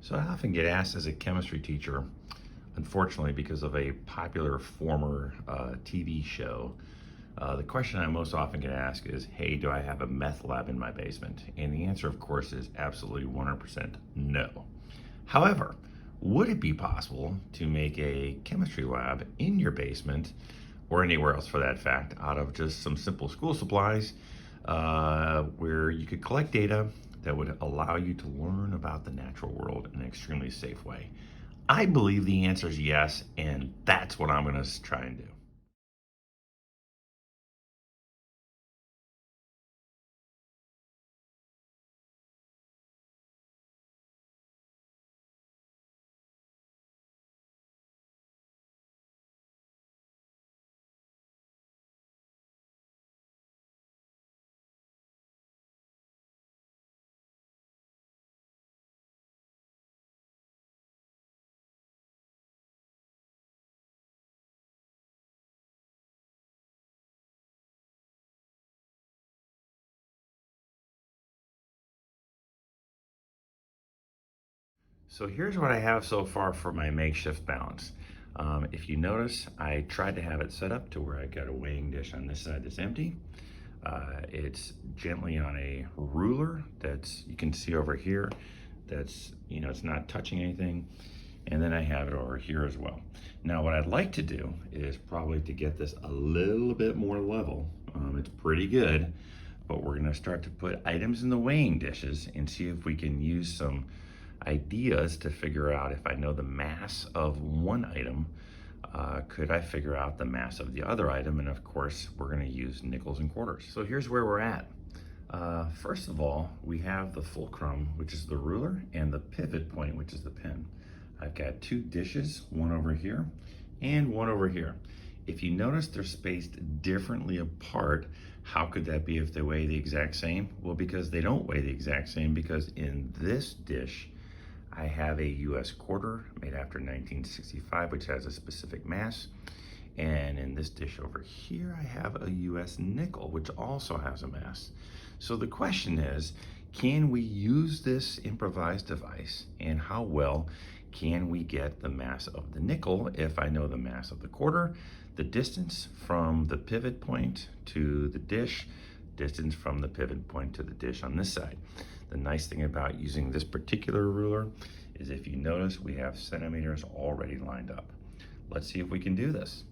So I often get asked as a chemistry teacher, unfortunately, because of a popular former TV show, the question I most often get asked is, hey, do I have a meth lab in my basement? And the answer, of course, is absolutely 100% no. However, would it be possible to make a chemistry lab in your basement, or anywhere else for that fact, out of just some simple school supplies, where you could collect data that would allow you to learn about the natural world in an extremely safe way? I believe the answer is yes, and that's what I'm going to try and do. So here's what I have so far for my makeshift balance. If you notice, I tried to have it set up to where I got a weighing dish on this side that's empty. It's gently on a ruler that's, you can see over here, that's, it's not touching anything. And then I have it over here as well. Now what I'd like to do is probably to get this a little bit more level. It's pretty good, but we're gonna start to put items in the weighing dishes and see if we can use some ideas to figure out, if I know the mass of one item, could I figure out the mass of the other item? And of course, we're gonna use nickels and quarters. So here's where we're at. First of all, we have the fulcrum, which is the ruler, and the pivot point, which is the pin. I've got two dishes, one over here and one over here. If you notice they're spaced differently apart, how could that be if they weigh the exact same? Well, because they don't weigh the exact same, because in this dish, I have a US quarter made after 1965, which has a specific mass. And in this dish over here, I have a US nickel, which also has a mass. So the question is, can we use this improvised device, and how well can we get the mass of the nickel if I know the mass of the quarter, the distance from the pivot point to the dish, distance from the pivot point to the dish on this side? The nice thing about using this particular ruler is, if you notice, we have centimeters already lined up. Let's see if we can do this.